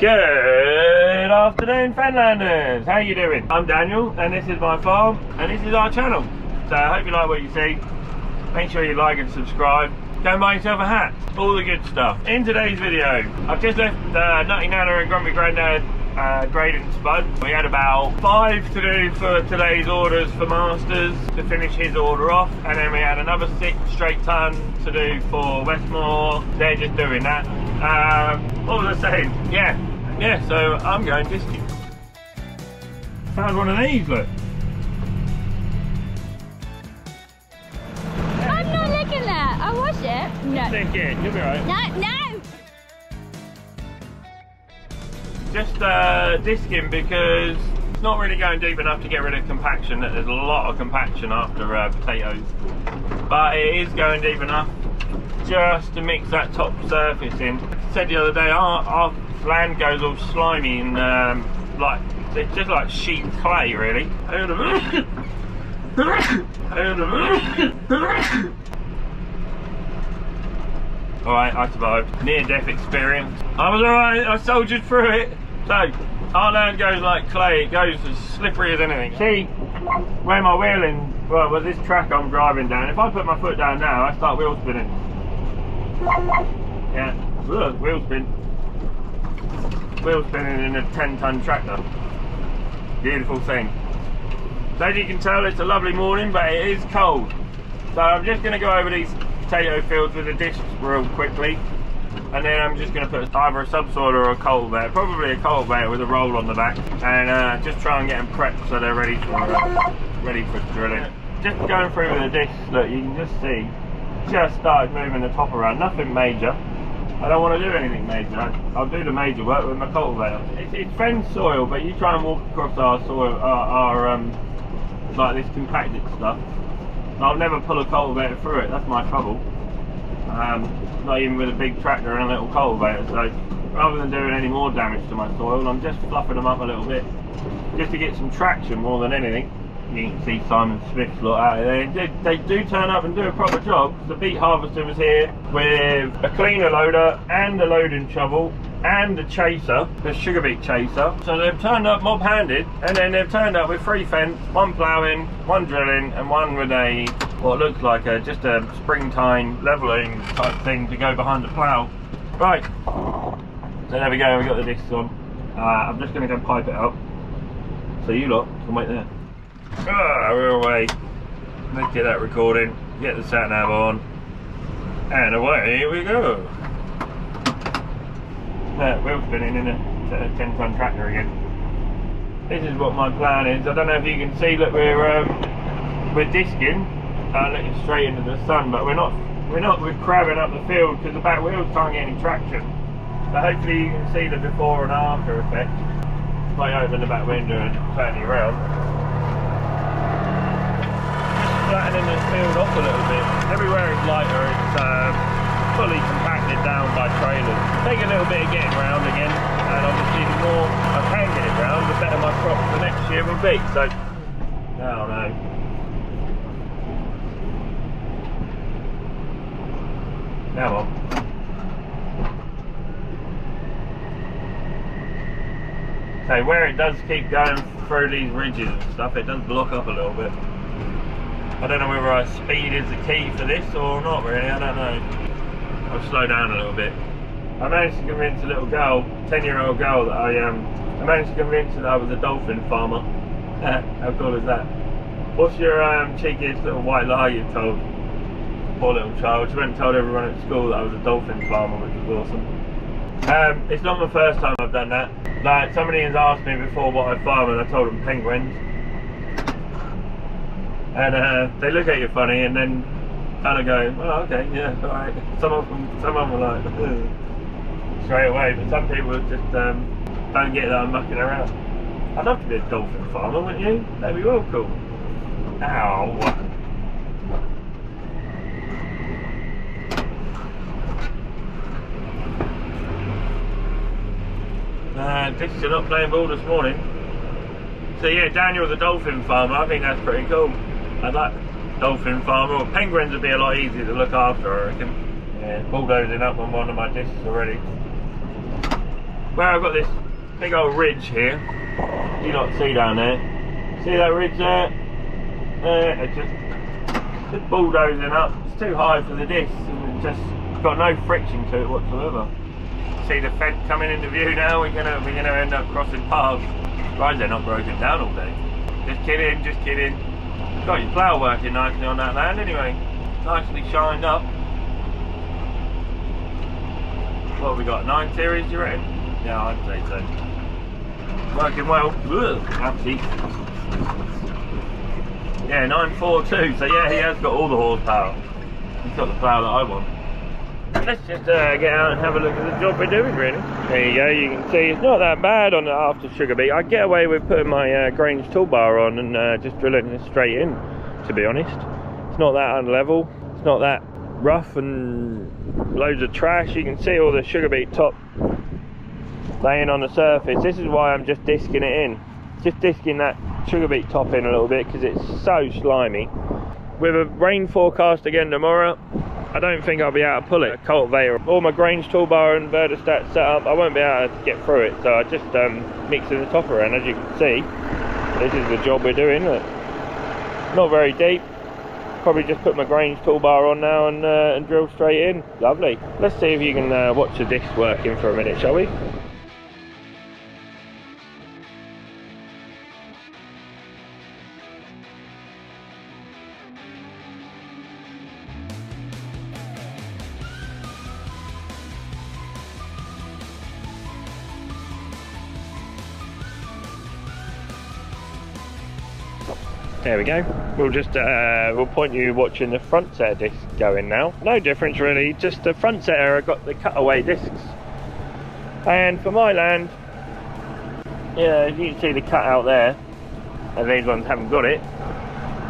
Good afternoon, Fenlanders. How you doing? I'm Daniel, and this is my farm, and this is our channel. So I hope you like what you see. Make sure you like and subscribe. Go and buy yourself a hat. All the good stuff. In today's video, I've just left Nutty Nana and Grumpy Grandad grading spud. We had about 5 to do for today's orders for Masters to finish his order off, and then we had another 6 straight ton to do for Westmore. They're just doing that. What was I saying? Yeah, so I'm going disking. Found one of these, look. I'm not looking there. I wash it. No. Stick it, you'll be right. No. Just disking because it's not really going deep enough to get rid of compaction. There's a lot of compaction after potatoes, but it is going deep enough just to mix that top surface in. I said the other day, our land goes all slimy and like it's just like sheet clay, really. Alright, I survived. Near-death experience. I was alright, I soldiered through it. So, our land goes like clay, it goes as slippery as anything. See, where my wheeling, well, with this track I'm driving down, if I put my foot down now, I start wheel spinning. Yeah, look, wheel spin. Wheel spinning in a 10-ton tractor. Beautiful thing. So as you can tell, it's a lovely morning, but it is cold. So I'm just going to go over these potato fields with a disc real quickly, and then I'm just going to put either a subsoil or a cultivator, probably a cultivator with a roll on the back, and just try and get them prepped so they're ready for drilling. Just going through with the disc, look, you can just see, just started moving the top around, nothing major. I don't want to do anything major. I'll do the major work with my cultivator. It's fenced soil, but you try and walk across our soil, like this compacted stuff, I'll never pull a cultivator through it. That's my trouble. Not even with a big tractor and a little cultivator. So rather than doing any more damage to my soil, I'm just fluffing them up a little bit, just to get some traction more than anything. You can see Simon Smith's lot out there. They do turn up and do a proper job. The beet harvester was here with a cleaner loader and a loading shovel and a chaser, the sugar beet chaser. So they've turned up mob-handed, and then they've turned up with 3 fence, 1 ploughing, 1 drilling, and 1 with a what looks like just a springtime levelling type thing to go behind the plough. Right. So there we go. We got the discs on. I'm just going to go pipe it up. So you lot can wait there. We're away. Let's get that recording, get the sat nav on, and away we go. Wheel spinning in a 10-ton tractor again. This is what my plan is. I don't know if you can see, look, we're disking, looking straight into the sun, but we're crabbing up the field because the back wheels can't get any traction. So hopefully you can see the before and after effect. If I open the back window and turn you around. Flattening the field off a little bit. Everywhere it's lighter, it's fully compacted down by trailers. Take a little bit of getting round again, and obviously the more I can get it round, the better my crop for next year will be. So, I don't know. Come on. So where it does keep going through these ridges and stuff, it does block up a little bit. I don't know whether speed is the key for this or not really, I don't know. I'll slow down a little bit. I managed to convince a little girl, 10-year-old girl, that I managed to convince her that I was a dolphin farmer. How cool is that? What's your cheekiest little white lie you've told? Poor little child. She went and told everyone at school that I was a dolphin farmer, which was awesome. It's not the first time I've done that. Like, somebody has asked me before what I farm, and I told them penguins. And they look at you funny, and then kind of go, oh, okay, yeah, alright. Some of them are like, ugh, straight away, but some people just don't get that I'm mucking around. I'd love to be a dolphin farmer, wouldn't you? That'd be well cool. Ow. Discs are not playing ball this morning. So yeah, Daniel the dolphin farmer, I think that's pretty cool. I'd like dolphin farmer. Well, penguins would be a lot easier to look after, I reckon. Yeah, bulldozing up on one of my discs already. where I've got this big old ridge here. You not see down there? See that ridge there? It's just bulldozing up. It's too high for the disc, and it's just got no friction to it whatsoever. See the fence coming into view now. We're gonna end up crossing paths. Right, they're not broken down all day. Just kidding, just kidding. Got your plough working nicely on that land anyway. Nicely shined up. What have we got? 9 series, you reckon? Yeah, I'd say so. Working well. Ugh, yeah, 942. So yeah, he has got all the horsepower. He's got the plough that I want. Let's just get out and have a look at the job we're doing, really. There you go, you can see it's not that bad on the after sugar beet. I get away with putting my Grange toolbar on and just drilling it straight in, to be honest. It's not that unlevel, it's not that rough and loads of trash. You can see all the sugar beet top laying on the surface. This is why I'm just disking it in. Just disking that sugar beet top in a little bit because it's so slimy. With a rain forecast again tomorrow, I don't think I'll be able to pull it. Cultivator, all my Grange toolbar and Verdostat set up, I won't be able to get through it. So I just mixing the top around. As you can see, this is the job we're doing. Look. Not very deep. Probably just put my Grange toolbar on now and drill straight in. Lovely. Let's see if you can watch the disc working for a minute, shall we? There we go. We'll just we'll point you watching the front set of discs going now. No difference really, just the front set have got the cutaway discs. And for my land, yeah, you can see the cut out there, and these ones haven't got it.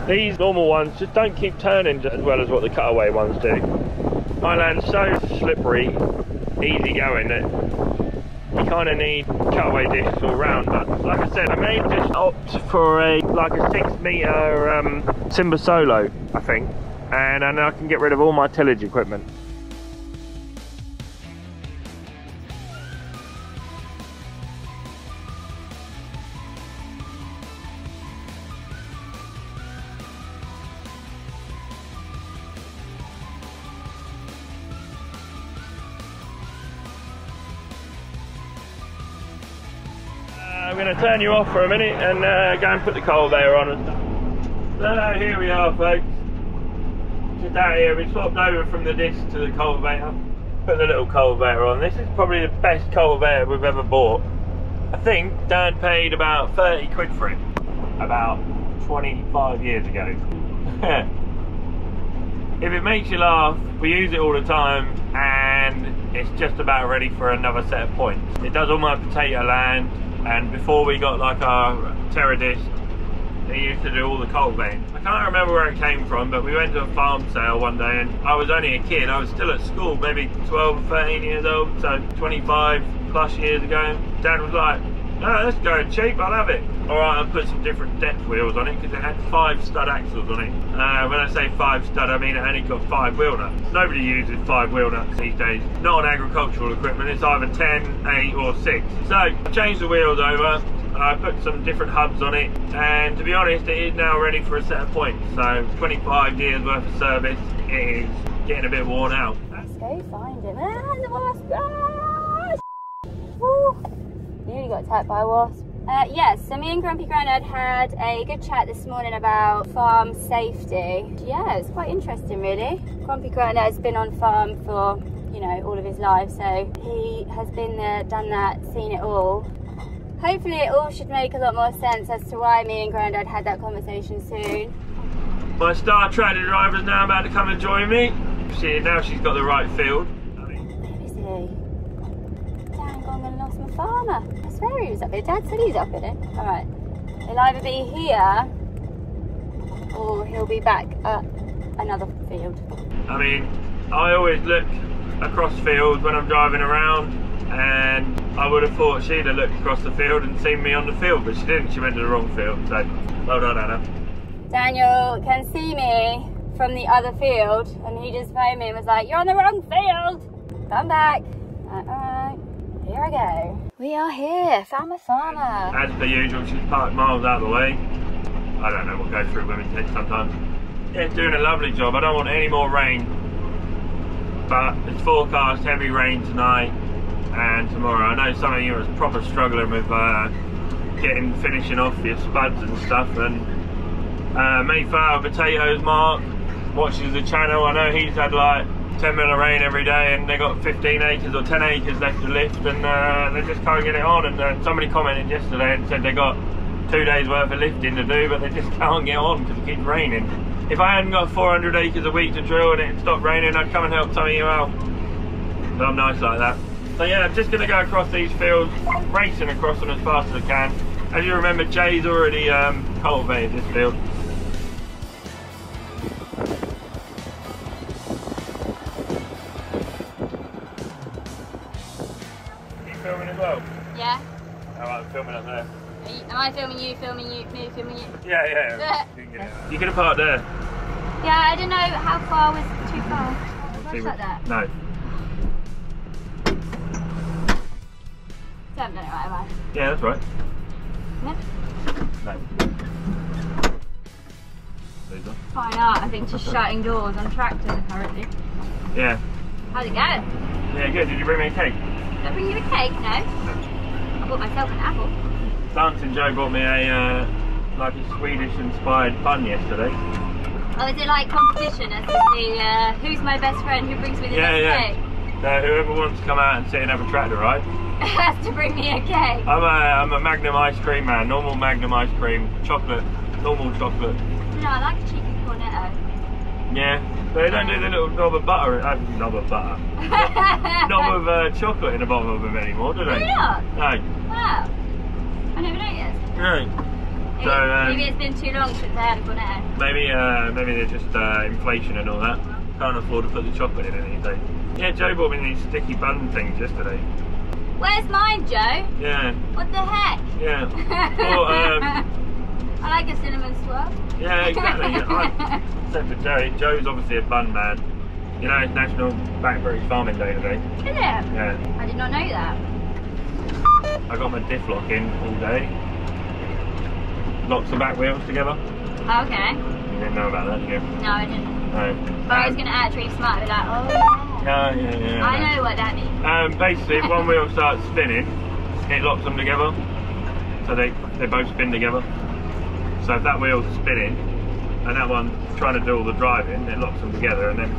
These normal ones just don't keep turning as well as what the cutaway ones do. My land's so slippery, easy going that you kind of need cutaway discs all round, but like I said, I may just opt for a 6 metre Simba Solo, I think, and then I can get rid of all my tillage equipment. I'm going to turn you off for a minute and go and put the cultivator on and stuff. So here we are, folks. Just out here, we swapped over from the disc to the cultivator. Put the little cultivator on. This is probably the best cultivator we've ever bought. I think Dan paid about 30 quid for it about 25 years ago. If it makes you laugh, we use it all the time and it's just about ready for another set of points. It does all my potato land. And before we got like our Terra disc, they used to do all the cultivating. I can't remember where it came from, but we went to a farm sale one day and I was only a kid. I was still at school, maybe 12 or 13 years old, so 25 plus years ago. Dad was like, no, let's go cheap, I'll have it. Alright, I put some different depth wheels on it because it had 5 stud axles on it. When I say 5 stud, I mean it only got 5 wheel nuts. Nobody uses 5 wheel nuts these days. Not on agricultural equipment, it's either 10, 8 or 6. So, I changed the wheels over, I put some different hubs on it, and to be honest, it is now ready for a set of points. So, 25 years worth of service, it is getting a bit worn out. Let's go find it. Ah, the wasp! Ah, woo. Nearly got attacked by a wasp. Yes, so me and Grumpy Grandad had a good chat this morning about farm safety. Yeah, it's quite interesting really. Grumpy Grandad's been on farm for, you know, all of his life, so he has been there, done that, seen it all. Hopefully it all should make a lot more sense as to why me and Grandad had that conversation soon. My star tractor driver's now about to come and join me. Now she's got the right field. Where is he? Dang, I lost my farmer. I swear he was up here. Dad said he was up in it. Alright. He'll either be here or he'll be back at another field. I mean, I always look across fields when I'm driving around, and I would have thought she'd have looked across the field and seen me on the field, but she didn't. She went to the wrong field, so well done, Anna. Daniel can see me from the other field, and he just phoned me and was like, you're on the wrong field, come back. Alright, here I go. We are here, Farmer. As per usual, she's parked miles out of the way. I don't know what goes through women's heads sometimes. Yeah, doing a lovely job. I don't want any more rain, but it's forecast heavy rain tonight and tomorrow. I know some of you are proper struggling with finishing off your spuds and stuff. And Mayflower Potatoes, Mark, watches the channel. I know he's had like 10 mil of rain every day, and they got 15 acres or 10 acres left to lift, and they just can't get it on. And somebody commented yesterday and said they got 2 days worth of lifting to do, but they just can't get on because it keeps raining. If I hadn't got 400 acres a week to drill and it stopped raining, I'd come and help some of you out. But I'm nice like that. So yeah, I'm just going to go across these fields, racing across them as fast as I can. As you remember, Jay's already cultivated this field. Are you filming as well? Yeah. Alright, I'm filming up there. Am I filming you, me filming you? Yeah. You could have parked there. Yeah, I didn't know how far was too far. What's like that? No. So I haven't done it right, have I? Yeah, that's right. No? No. Fine art, I think, just shutting doors on tractors apparently. Yeah. How'd it go? Yeah, good. Did you bring me a cake? Did I bring you a cake? No. I bought myself an apple. Lance and Joe bought me a like a Swedish inspired bun yesterday. Oh, is it like competition as to see who's my best friend, who brings me the best cake? So whoever wants to come out and sit and have a tractor ride has to bring me a cake. I'm a Magnum ice cream man, normal Magnum ice cream, chocolate, normal chocolate. No, I like a cheeky cornetto. Yeah, but they don't do the little knob of butter, knob of chocolate in the bottom of them anymore, do they? Do they not? No. Wow. I never noticed. No. Maybe it's been too long since I had a cornetto. Maybe they're just inflation and all that. Can't afford to put the chocolate in it these days. Yeah, Joe bought me these sticky bun things yesterday. Where's mine, Joe? Yeah. What the heck? Yeah. Well, I like a cinnamon swirl. Yeah, exactly. Except for Joe. Joe's obviously a bun man. You know, it's National Blackberry Farming Day today. Is it? Yeah. I did not know that. I got my diff lock in all day. Locks the back wheels together. Okay. You didn't know about that, did you? No, I didn't. No. But I was going to act really smart and be like, oh yeah. Yeah. I know what that means. Basically, if one wheel starts spinning, it locks them together. So they both spin together. So if that wheel's spinning and that one's trying to do all the driving, it locks them together, and then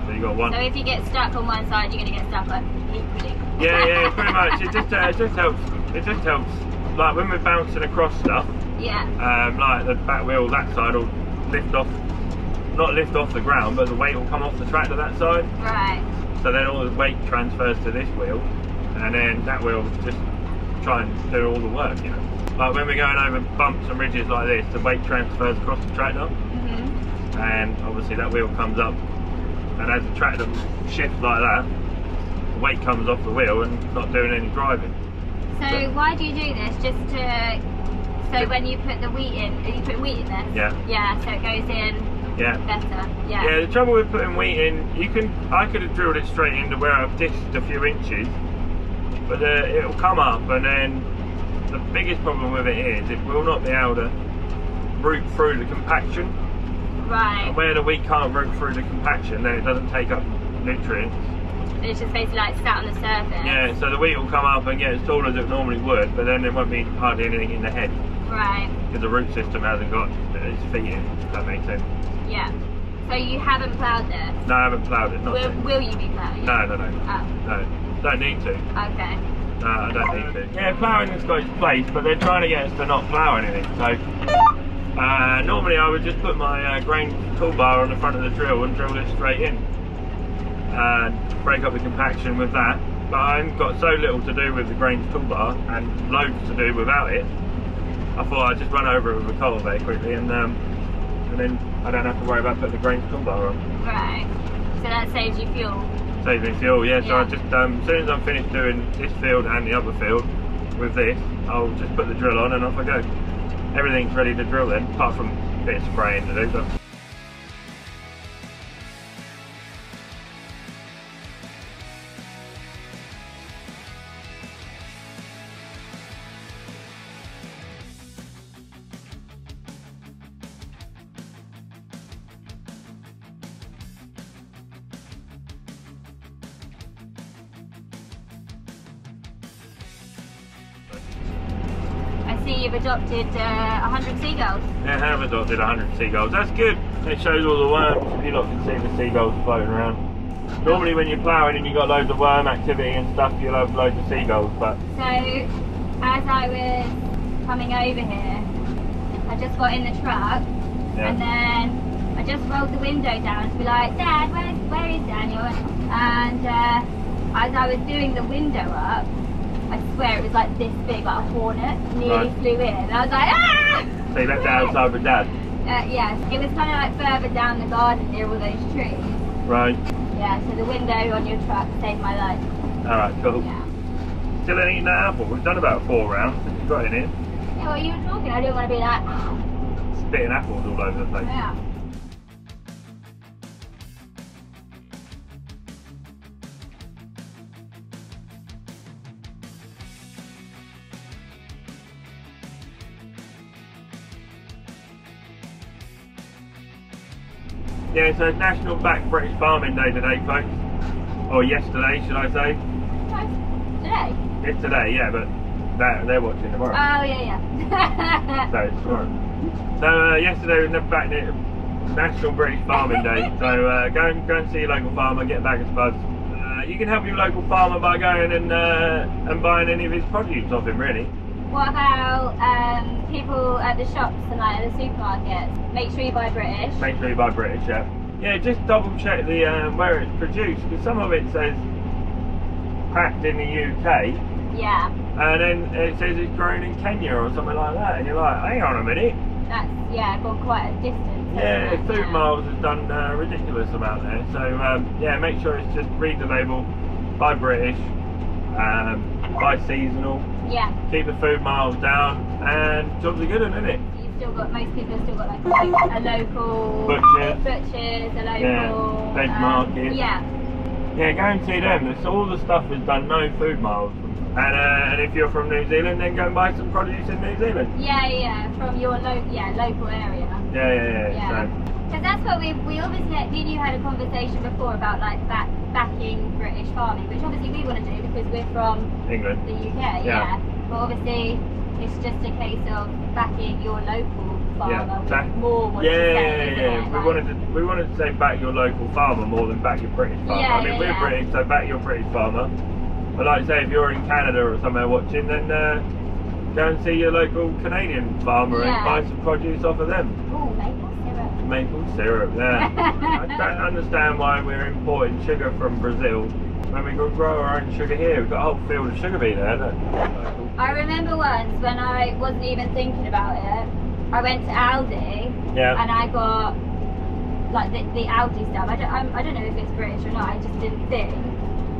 so you got one. So if you get stuck on one side, you're going to get stuck on equally. Yeah, pretty much. It just helps. It just helps. Like when we're bouncing across stuff. Yeah. Like the back wheel that side will lift off, not lift off the ground, but the weight will come off the tractor that side. Right. So then all the weight transfers to this wheel, and then that wheel just try and do all the work, you know. Like when we're going over bumps and ridges like this, the weight transfers across the tractor, and obviously that wheel comes up, and as the tractor shifts like that, the weight comes off the wheel and not doing any driving. So why do you do this? Just to, so when you put the wheat in, are you putting wheat in there? Yeah. Yeah, so it goes in better. Yeah. Yeah, the trouble with putting wheat in, I could have drilled it straight into where I've disced a few inches, but it'll come up, and then the biggest problem with it is it will not be able to root through the compaction. Right. And where the wheat can't root through the compaction, then it doesn't take up nutrients. It's just basically like sat on the surface. Yeah, so the wheat will come up and get as tall as it normally would, but then there won't be hardly anything in the head. Right. Because the root system hasn't got its feet in, if that makes sense. Yeah. So you haven't ploughed this? No, I haven't ploughed it. Will you be ploughing it? No. Oh. No, don't need to. Okay. No, I don't need to. Yeah, ploughing has got its place, but they're trying to get us to not plough anything. So normally I would just put my grain toolbar on the front of the drill and drill it straight in. And break up the compaction with that. But I've got so little to do with the grain toolbar and loads to do without it. I thought I'd just run over it with a cultivator quickly, and then I don't have to worry about putting the grain toolbar on. Right. So that saves you fuel. Saves me fuel, yeah. So I just, as soon as I'm finished doing this field and the other field with this, I'll just put the drill on and off I go. Everything's ready to drill then, apart from a bit of spraying to do. But you've adopted 100 seagulls. Yeah, I have adopted 100 seagulls. That's good. It shows all the worms. You lot can see the seagulls floating around. Normally when you're ploughing and you've got loads of worm activity and stuff, you'll have loads of seagulls. But so, as I was coming over here, I just got in the truck, and then I just rolled the window down to be like, Dad, where is Daniel? And as I was doing the window up, I swear it was like this big, like a hornet, nearly flew in. And I was like, ah! So you left it outside with Dad? Yes, it was kind of like further down the garden near all those trees. Right. Yeah, so the window on your truck saved my life. Alright, cool. Yeah. Still ain't eating that apple. We've done about 4 rounds since you got in here. Yeah, well, you were talking, I didn't want to be like, spitting apples all over the place. Yeah. Yeah, so it's National Black British Farming Day today, folks. Or yesterday, should I say? Today? It's today, yeah, but they're watching tomorrow. Oh, yeah. So it's tomorrow. So yesterday was National British Farming Day. So go and see your local farmer, get a bag of spuds. You can help your local farmer by going and buying any of his produce off him, really. What about people at the shops and like at the supermarkets? Make sure you buy British. Make sure you buy British, yeah. Yeah, just double check the where it's produced, because some of it says packed in the UK. Yeah. And then it says it's grown in Kenya or something like that, and you're like, hang on a minute. That's gone quite a distance. Yeah, Food Miles has done a ridiculous amount there. So yeah, make sure it's just read the label, buy British, buy seasonal. Yeah. Keep the food miles down, and jobs are good, isn't it? You've still got, most people have still got like a local butchers, a local veg market. Yeah. Yeah, go and see them. All the stuff is done no food miles. And if you're from New Zealand, then go and buy some produce in New Zealand. Yeah, from your local area. Yeah. Because that's what we obviously, me and you had a conversation before about like backing British farming, which obviously we want to do because we're from England, the UK. Yeah. But obviously, it's just a case of backing your local farmer. More what you say, yeah. We wanted to say back your local farmer more than back your British farmer. Yeah, I mean, we're British, so back your British farmer. But like I say, if you're in Canada or somewhere watching, then go and see your local Canadian farmer and buy some produce off of them. Ooh, maple syrup. Maple syrup, yeah. I don't understand why we're importing sugar from Brazil when we could grow our own sugar here. We've got a whole field of sugar beet there. I remember once when I wasn't even thinking about it, I went to Aldi and I got like the Aldi stuff. I don't know if it's British or not, I just didn't think.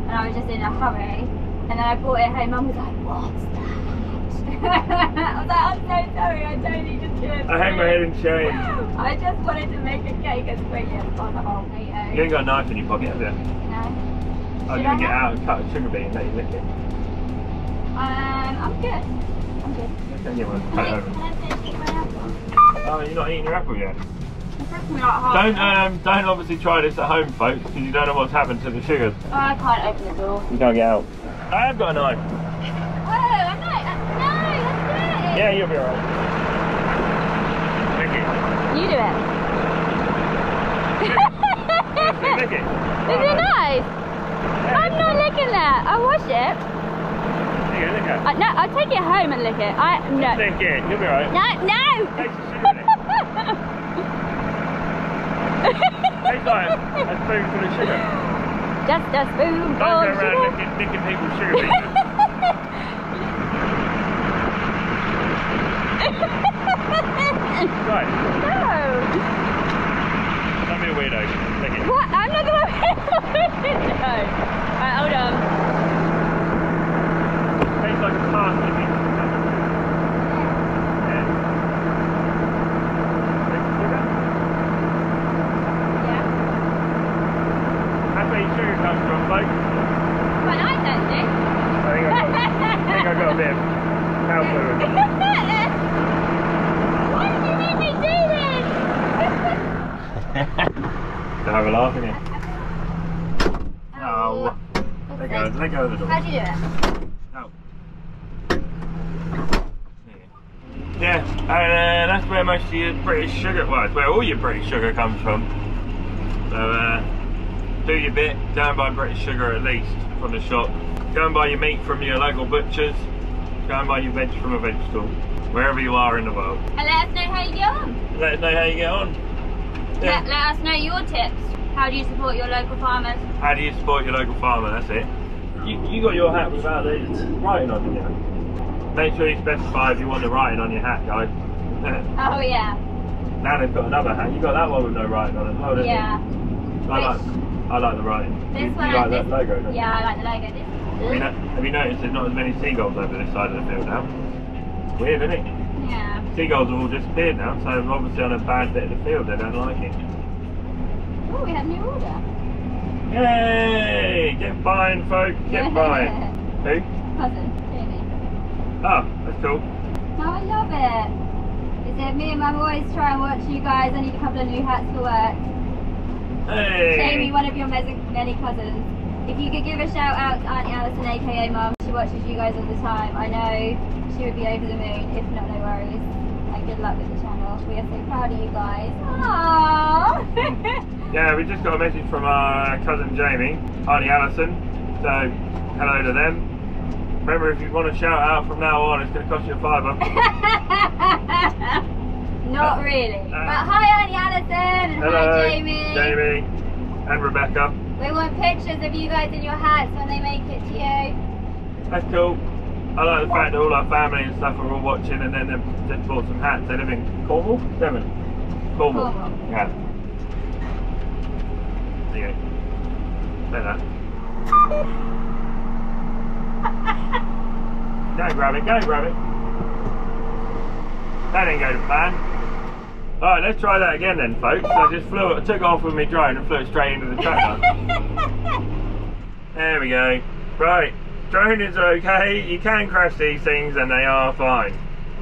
And I was just in a hurry, and then I brought it home. Mum was like, "What's that?" I was like, "I'm so sorry, I totally just did." I hang my head in shame. I just wanted to make a cake as quickly as possible. You ain't got a knife in your pocket, have you? No. I'm gonna get out and cut a sugar beet and let you lick it. I'm good. Can you one? Cut it over. Can I finish eating my apple? Oh, you're not eating your apple yet? Don't Don't obviously try this at home, folks, because you don't know what's happened to the sugars. Oh, I can't open the door. You can't get out. I have got a knife. Oh, I'm not. No, that's dirty. Yeah, you'll be alright. Lick it. You do it. Lick it. Is it nice? Yeah, I'm not licking that. I'll wash it. Lick it. No, I'll take it home and lick it. No. Lick it. You'll be alright. No. Taste the sugar in it. Tastes like a spoonful of sugar. Just a spoonful Don't go around licking people's sugar beets. Right. No. Don't be a weirdo. Lick it. What? I'm not the one who Right, hold on. Tastes like a parsley beet. Sugar comes from, folks. Quite nice, actually. I think I've got a bit of cow fluid. Why did you make me do this? To have a laugh, innit? Oh. Let go of the door. How do you do it? No. And that's where most of your British sugar, well, it's where all your British sugar comes from. So do your bit, go and buy British sugar at least from the shop. Go and buy your meat from your local butchers. Go and buy your veg from a veg store, wherever you are in the world. And let us know how you get on. Let us know how you get on. Yeah. Let us know your tips. How do you support your local farmers? How do you support your local farmer? That's it. You got your hat without the writing on it, yeah? Make sure you specify if you want the writing on your hat, guys. Oh yeah. Now they've got another hat. You got that one with no writing on it. Oh, yeah. I like the writing. This you one. like that logo, don't you? Yeah, I like the logo. Have you noticed there's not as many seagulls over this side of the field now? Weird, isn't it? Yeah. Seagulls have all disappeared now, so obviously on a bad bit of the field they don't like it. Oh, we had a new order. Yay! Get buying, folks, get buying. Who? Cousin, Jamie. Oh, that's cool. Oh, I love it. He said, me and Mum always try and watch you guys. I need a couple of new hats for work. Hey! Jamie, one of your many cousins. If you could give a shout out to Auntie Alison, aka Mum, she watches you guys all the time. I know she would be over the moon. If not, no worries. And good luck with the channel. We are so proud of you guys. Aww. Yeah, we just got a message from our cousin Jamie, Auntie Alison. So, hello to them. Remember, if you want a shout out from now on, it's going to cost you a £5. Not really. But hi, Auntie Alison. And hello, hi, Jamie. Jamie and Rebecca. We want pictures of you guys in your hats when they make it to you. That's cool. I like the fact that all our family and stuff are all watching, and then they've just bought some hats. They live in Cornwall? Devon? Cornwall. Yeah. There you go. Say that. Go grab it, go grab it. That didn't go to plan. Alright, let's try that again then, folks. I just took off with my drone and flew it straight into the tractor. There we go. Right, drone is okay. You can crash these things and they are fine.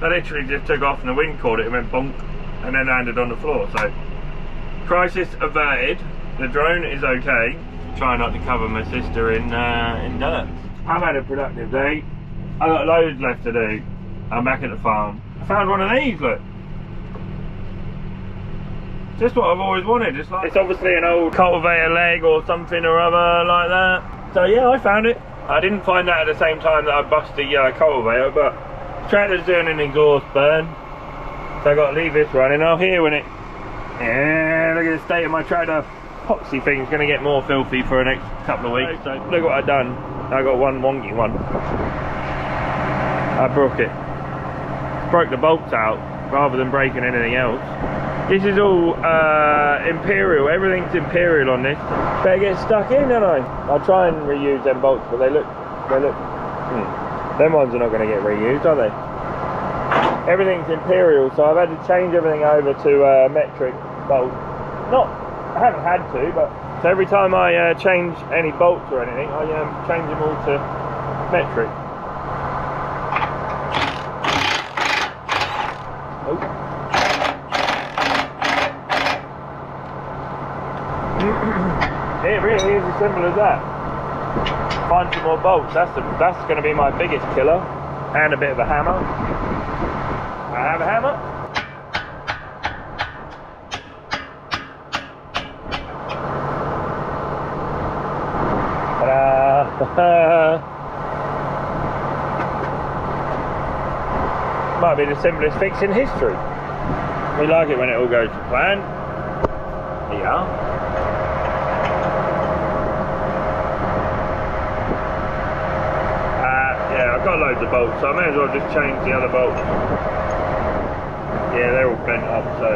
I literally just took off and the wind caught it and went bonk and then landed on the floor. So, crisis averted. The drone is okay. Try not to cover my sister in dirt. I've had a productive day. I've got loads left to do. I'm back at the farm. I found one of these, look. Just what I've always wanted. It's obviously an old cultivator leg or something or other like that. So yeah, I found it. I didn't find that at the same time that I bust the cultivator, but the tractor's doing an exhaust burn. So I've got to leave this running. I'll hear when it... Yeah, look at the state of my tractor. Epoxy thing's going to get more filthy for the next couple of weeks. So look what I've done. I got one wonky one. I broke it. Broke the bolts out rather than breaking anything else. This is all Imperial. Everything's Imperial on this. Better get stuck in, don't I? I'll try and reuse them bolts, but they look. Them ones are not going to get reused, are they? Everything's Imperial, so I've had to change everything over to metric bolts. I haven't had to, but so every time I change any bolts or anything, I change them all to metric. Oh. It really is as simple as that. Find some more bolts. That's going to be my biggest killer, and a bit of a hammer. I have a hammer. Ta-da! Might be the simplest fix in history. We like it when it all goes to plan. There you are. Yeah, I've got loads of bolts, so I may as well just change the other bolts. Yeah, they're all bent up, so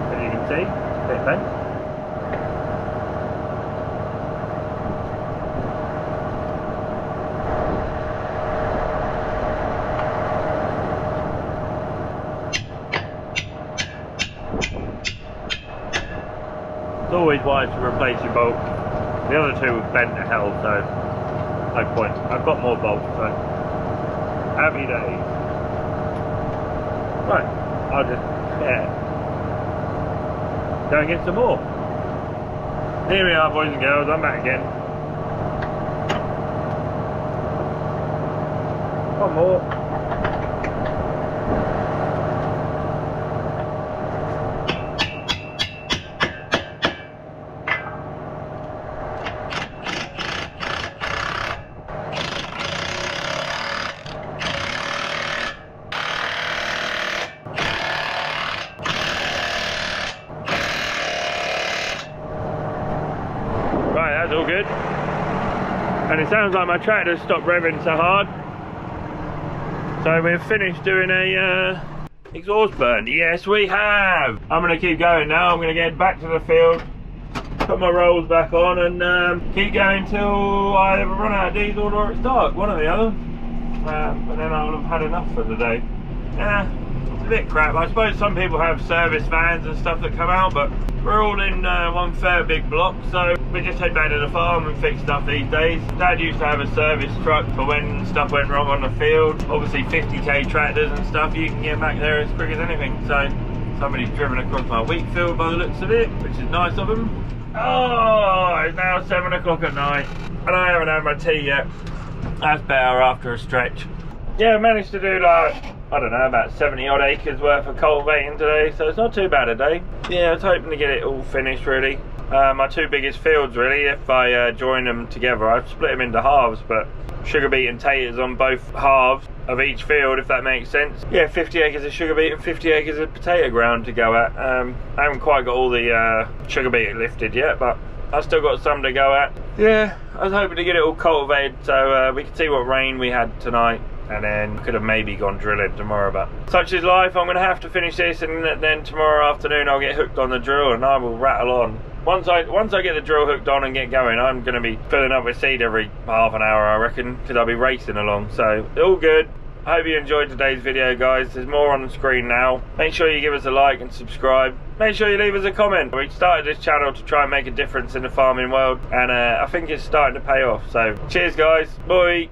as you can see, a bit bent. It's always wise to replace your bolt. The other two were bent to hell, so no point. I've got more bolts, so happy days. Right, I'll just go and get some more. Here we are, boys and girls. I'm back again. One more. and it sounds like my tractor's stopped revving so hard. So we've finished doing a exhaust burn. Yes, we have. I'm gonna keep going now. I'm gonna get back to the field, put my rolls back on, and keep going till I either run out of diesel or it's dark, one or the other. But then I'll have had enough for the day. Yeah, it's a bit crap. I suppose some people have service vans and stuff that come out, but we're all in one fair big block, so we just head back to the farm and fix stuff these days. Dad used to have a service truck for when stuff went wrong on the field. Obviously 50k tractors and stuff, you can get back there as quick as anything. So somebody's driven across my wheat field by the looks of it, which is nice of them. Oh, it's now 7 o'clock at night and I haven't had my tea yet. That's better after a stretch. Yeah, I managed to do like, I don't know, about 70 odd acres worth of cultivating today, so it's not too bad a day. Yeah, I was hoping to get it all finished really. My two biggest fields really, if I join them together, I've split them into halves, but sugar beet and taters on both halves of each field, if that makes sense. Yeah, 50 acres of sugar beet and 50 acres of potato ground to go at. I haven't quite got all the sugar beet lifted yet, but I've still got some to go at. Yeah, I was hoping to get it all cultivated so we could see what rain we had tonight, and then could have maybe gone drilling tomorrow, but such is life. I'm going to have to finish this, and then tomorrow afternoon I'll get hooked on the drill and I will rattle on. Once I get the drill hooked on and get going, I'm going to be filling up with seed every half an hour, I reckon, because I'll be racing along. So all good. I hope you enjoyed today's video, guys. There's more on the screen now. Make sure you give us a like and subscribe. Make sure you leave us a comment. We started this channel to try and make a difference in the farming world, and I think it's starting to pay off. So cheers, guys. Bye.